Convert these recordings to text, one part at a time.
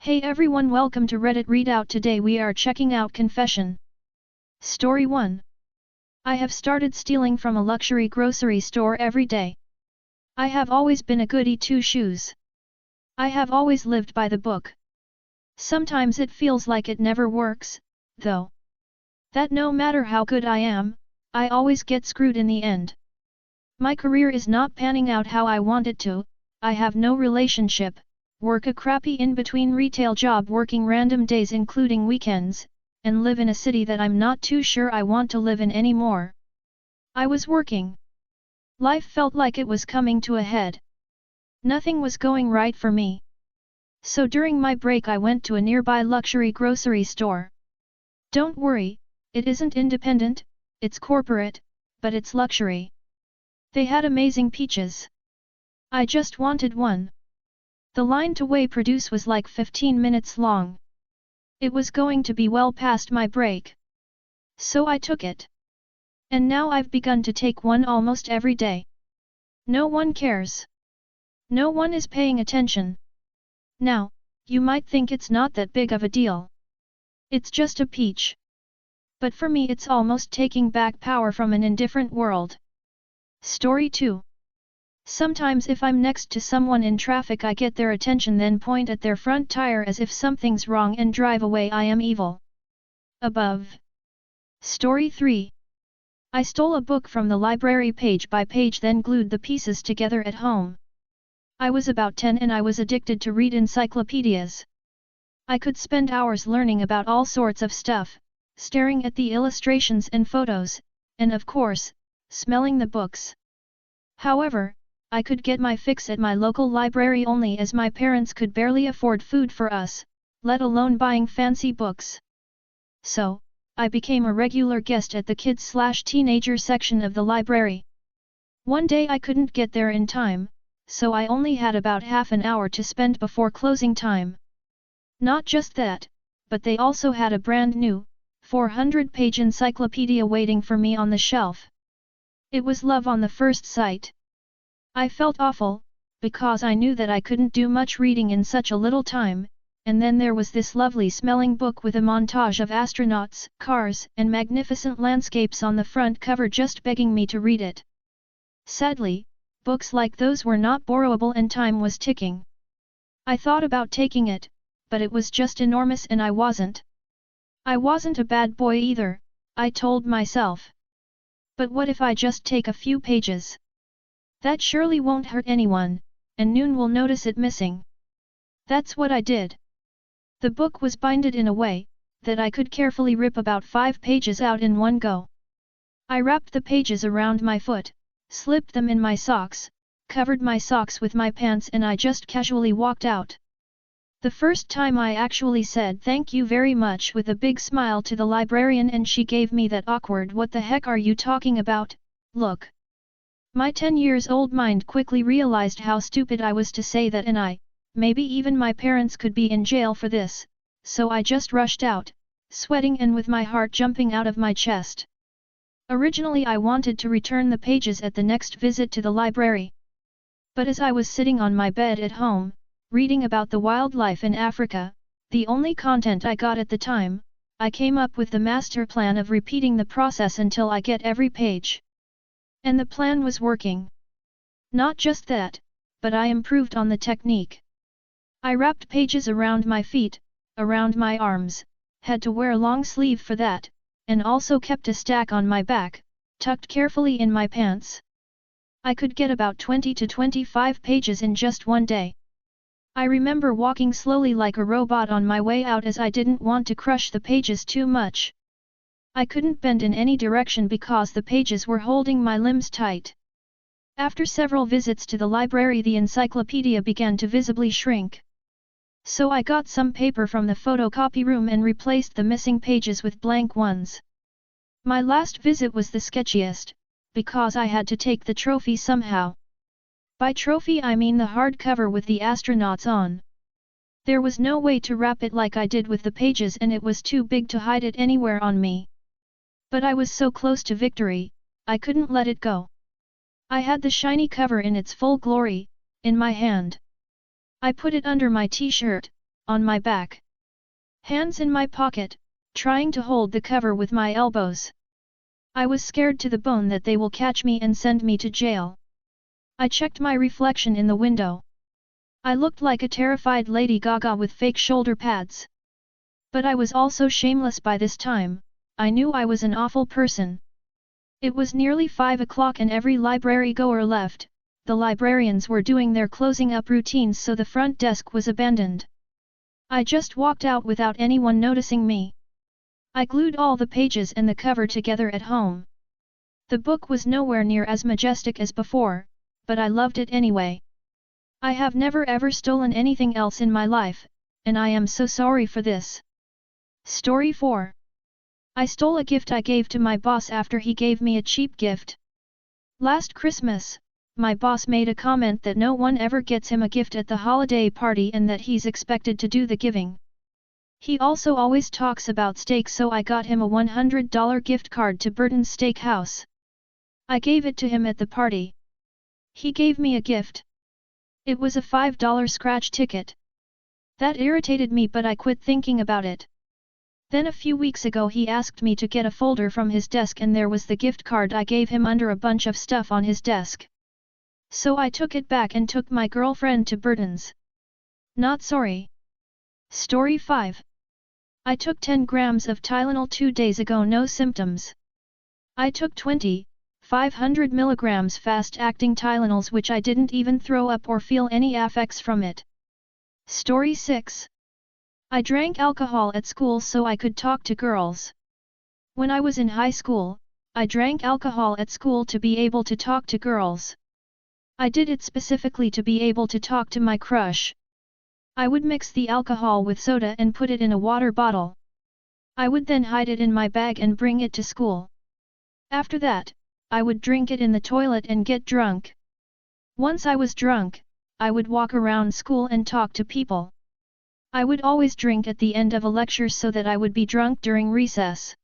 Hey everyone, welcome to Reddit Readout. Today we are checking out Confession. Story 1. I have started stealing from a luxury grocery store every day. I have always been a goody two-shoes. I have always lived by the book. Sometimes it feels like it never works, though. That no matter how good I am, I always get screwed in the end. My career is not panning out how I want it to, I have no relationship, work a crappy in-between retail job working random days including weekends, and live in a city that I'm not too sure I want to live in anymore. I was working. Life felt like it was coming to a head. Nothing was going right for me. So during my break I went to a nearby luxury grocery store. Don't worry, it isn't independent, it's corporate, but it's luxury. They had amazing peaches. I just wanted one. The line to weigh produce was like 15 minutes long. It was going to be well past my break. So I took it. And now I've begun to take one almost every day. No one cares. No one is paying attention. Now, you might think it's not that big of a deal. It's just a peach. But for me it's almost taking back power from an indifferent world. Story 2. Sometimes if I'm next to someone in traffic I get their attention, then point at their front tire as if something's wrong and drive away. I am evil. Above. Story 3. I stole a book from the library page by page, then glued the pieces together at home. I was about 10 and I was addicted to read encyclopedias. I could spend hours learning about all sorts of stuff, staring at the illustrations and photos, and of course, smelling the books. However, I could get my fix at my local library only as my parents could barely afford food for us, let alone buying fancy books. So, I became a regular guest at the kids/teenager section of the library. One day I couldn't get there in time, so I only had about half an hour to spend before closing time. Not just that, but they also had a brand new, 400-page encyclopedia waiting for me on the shelf. It was love on the first sight. I felt awful, because I knew that I couldn't do much reading in such a little time, and then there was this lovely smelling book with a montage of astronauts, cars, and magnificent landscapes on the front cover just begging me to read it. Sadly, books like those were not borrowable and time was ticking. I thought about taking it, but it was just enormous and I wasn't. I wasn't a bad boy either, I told myself. But what if I just take a few pages? That surely won't hurt anyone, and Noon will notice it missing. That's what I did. The book was binded in a way that I could carefully rip about 5 pages out in one go. I wrapped the pages around my foot, slipped them in my socks, covered my socks with my pants, and I just casually walked out. The first time I actually said thank you very much with a big smile to the librarian, and she gave me that awkward "what the heck are you talking about" look. My 10-year-old mind quickly realized how stupid I was to say that, and maybe even my parents could be in jail for this, so I just rushed out, sweating and with my heart jumping out of my chest. Originally I wanted to return the pages at the next visit to the library. But as I was sitting on my bed at home, reading about the wildlife in Africa, the only content I got at the time, I came up with the master plan of repeating the process until I get every page. And the plan was working. Not just that, but I improved on the technique. I wrapped pages around my feet, around my arms, had to wear a long sleeve for that, and also kept a stack on my back, tucked carefully in my pants. I could get about 20 to 25 pages in just one day. I remember walking slowly like a robot on my way out as I didn't want to crush the pages too much. I couldn't bend in any direction because the pages were holding my limbs tight. After several visits to the library the encyclopedia began to visibly shrink. So I got some paper from the photocopy room and replaced the missing pages with blank ones. My last visit was the sketchiest, because I had to take the trophy somehow. By trophy I mean the hardcover with the astronauts on. There was no way to wrap it like I did with the pages, and it was too big to hide it anywhere on me. But I was so close to victory, I couldn't let it go. I had the shiny cover in its full glory, in my hand. I put it under my t-shirt, on my back. Hands in my pocket, trying to hold the cover with my elbows. I was scared to the bone that they will catch me and send me to jail. I checked my reflection in the window. I looked like a terrified Lady Gaga with fake shoulder pads. But I was also shameless by this time. I knew I was an awful person. It was nearly 5 o'clock and every library goer left. The librarians were doing their closing up routines, so the front desk was abandoned. I just walked out without anyone noticing me. I glued all the pages and the cover together at home. The book was nowhere near as majestic as before, but I loved it anyway. I have never ever stolen anything else in my life, and I am so sorry for this. Story 4. I stole a gift I gave to my boss after he gave me a cheap gift. Last Christmas, my boss made a comment that no one ever gets him a gift at the holiday party and that he's expected to do the giving. He also always talks about steak, so I got him a $100 gift card to Burton's Steakhouse. I gave it to him at the party. He gave me a gift. It was a $5 scratch ticket. That irritated me, but I quit thinking about it. Then a few weeks ago he asked me to get a folder from his desk and there was the gift card I gave him under a bunch of stuff on his desk. So I took it back and took my girlfriend to Burton's. Not sorry. Story 5. I took 10 grams of Tylenol 2 days ago, no symptoms. I took 500 milligrams fast-acting Tylenols, which I didn't even throw up or feel any effects from it. Story 6. I drank alcohol at school so I could talk to girls. When I was in high school, I drank alcohol at school to be able to talk to girls. I did it specifically to be able to talk to my crush. I would mix the alcohol with soda and put it in a water bottle. I would then hide it in my bag and bring it to school. After that, I would drink it in the toilet and get drunk. Once I was drunk, I would walk around school and talk to people. I would always drink at the end of a lecture so that I would be drunk during recess.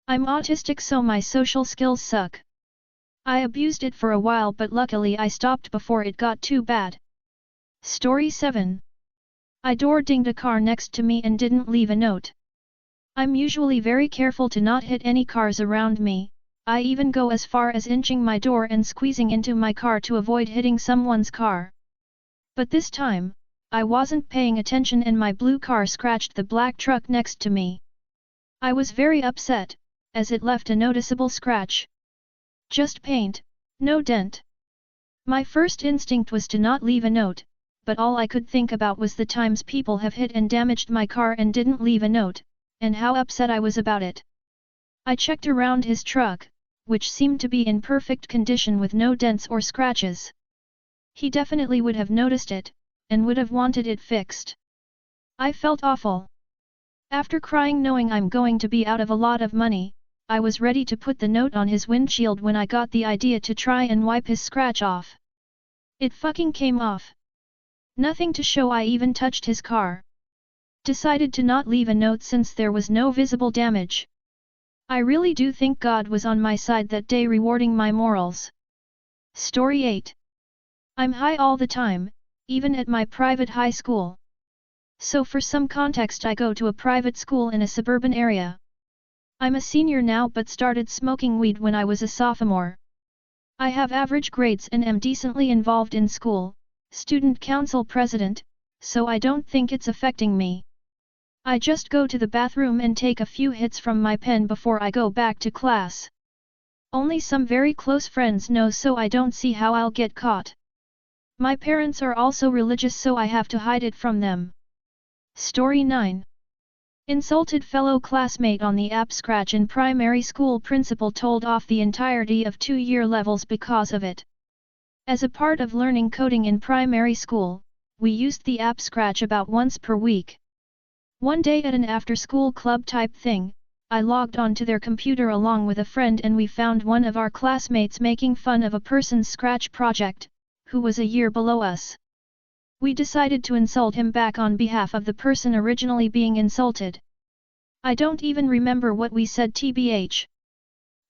I'm autistic, so my social skills suck. I abused it for a while, but luckily I stopped before it got too bad. Story 7. I door-dinged a car next to me and didn't leave a note. I'm usually very careful to not hit any cars around me. I even go as far as inching my door and squeezing into my car to avoid hitting someone's car. But this time, I wasn't paying attention and my blue car scratched the black truck next to me. I was very upset, as it left a noticeable scratch. Just paint, no dent. My first instinct was to not leave a note, but all I could think about was the times people have hit and damaged my car and didn't leave a note, and how upset I was about it. I checked around his truck, which seemed to be in perfect condition with no dents or scratches. He definitely would have noticed it, and would have wanted it fixed. I felt awful. After crying knowing I'm going to be out of a lot of money, I was ready to put the note on his windshield when I got the idea to try and wipe his scratch off. It fucking came off. Nothing to show I even touched his car. Decided to not leave a note since there was no visible damage. I really do think God was on my side that day, rewarding my morals. Story 8. I'm high all the time, even at my private high school. So for some context, I go to a private school in a suburban area. I'm a senior now but started smoking weed when I was a sophomore. I have average grades and am decently involved in school, student council president, so I don't think it's affecting me. I just go to the bathroom and take a few hits from my pen before I go back to class. Only some very close friends know, so I don't see how I'll get caught. My parents are also religious, so I have to hide it from them. Story 9. Insulted fellow classmate on the app Scratch in primary school. Principal told off the entirety of 2-year levels because of it. As a part of learning coding in primary school, we used the app Scratch about once per week. One day at an after-school club type thing, I logged onto their computer along with a friend and we found one of our classmates making fun of a person's Scratch project, who was a year below us. We decided to insult him back on behalf of the person originally being insulted. I don't even remember what we said, tbh.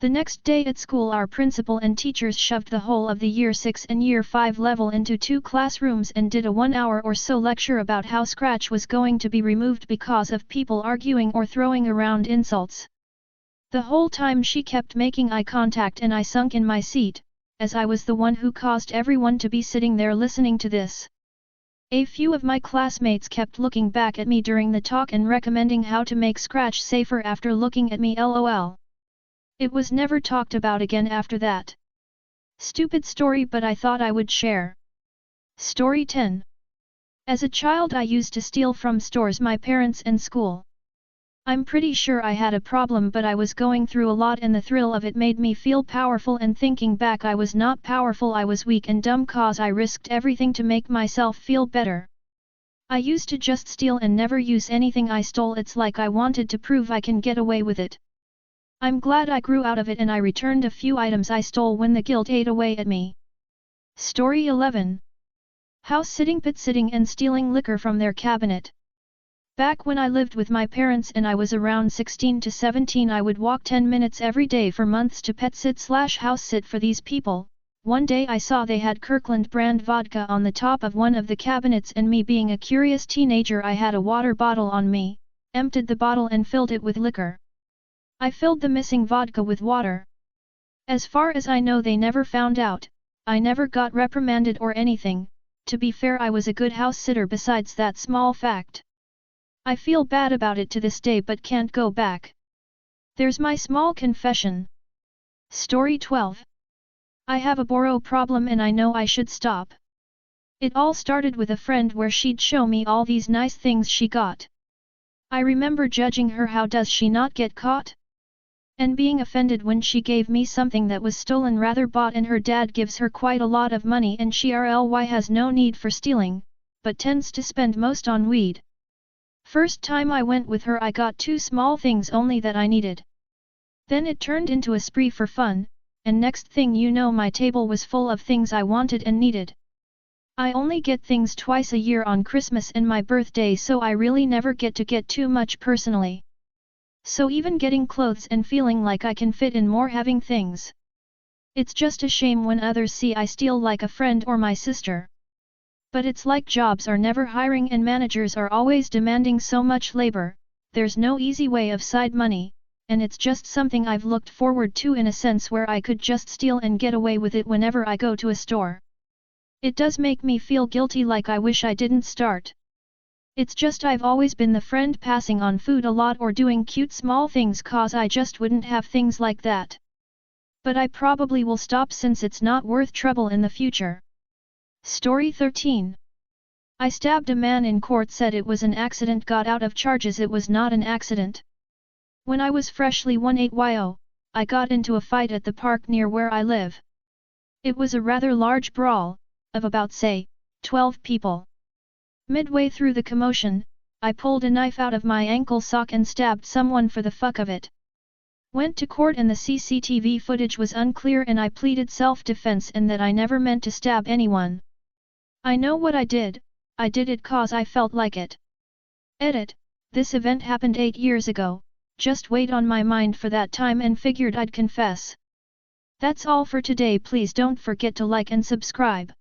The next day at school our principal and teachers shoved the whole of the Year 6 and Year 5 level into 2 classrooms and did a 1 hour or so lecture about how Scratch was going to be removed because of people arguing or throwing around insults. The whole time she kept making eye contact and I sunk in my seat, as I was the one who caused everyone to be sitting there listening to this. A few of my classmates kept looking back at me during the talk and recommending how to make Scratch safer after looking at me lol. It was never talked about again after that. Stupid story, but I thought I would share. Story 10. As a child I used to steal from stores, my parents and school. I'm pretty sure I had a problem, but I was going through a lot and the thrill of it made me feel powerful, and thinking back I was not powerful, I was weak and dumb cause I risked everything to make myself feel better. I used to just steal and never use anything I stole. It's like I wanted to prove I can get away with it. I'm glad I grew out of it and I returned a few items I stole when the guilt ate away at me. Story 11. House sitting, pit sitting and stealing liquor from their cabinet. Back when I lived with my parents and I was around 16 to 17, I would walk 10 minutes every day for months to pet sit / house sit for these people. One day I saw they had Kirkland brand vodka on the top of one of the cabinets, and me being a curious teenager, I had a water bottle on me, emptied the bottle and filled it with liquor. I filled the missing vodka with water. As far as I know they never found out. I never got reprimanded or anything. To be fair, I was a good house sitter besides that small fact. I feel bad about it to this day but can't go back. There's my small confession. Story 12. I have a borrow problem and I know I should stop. It all started with a friend where she'd show me all these nice things she got. I remember judging her, how does she not get caught? And being offended when she gave me something that was stolen, rather bought, and her dad gives her quite a lot of money and she RLY has no need for stealing, but tends to spend most on weed. First time I went with her I got 2 small things only that I needed. Then it turned into a spree for fun, and next thing you know my table was full of things I wanted and needed. I only get things twice a year on Christmas and my birthday, so I really never get to get too much personally. So even getting clothes and feeling like I can fit in more having things. It's just a shame when others see I steal like a friend or my sister. But it's like jobs are never hiring and managers are always demanding so much labor, there's no easy way of side money, and it's just something I've looked forward to in a sense where I could just steal and get away with it whenever I go to a store. It does make me feel guilty, like I wish I didn't start. It's just I've always been the friend passing on food a lot or doing cute small things cause I just wouldn't have things like that. But I probably will stop since it's not worth trouble in the future. Story 13. I stabbed a man in court, said it was an accident, got out of charges it was not an accident. When I was freshly 18yo, I got into a fight at the park near where I live. It was a rather large brawl, of about say, 12 people. Midway through the commotion, I pulled a knife out of my ankle sock and stabbed someone for the fuck of it. Went to court and the CCTV footage was unclear and I pleaded self-defense and that I never meant to stab anyone. I know what I did it cause I felt like it. Edit, this event happened 8 years ago, just weighed on my mind for that time and figured I'd confess. That's all for today. Please don't forget to like and subscribe.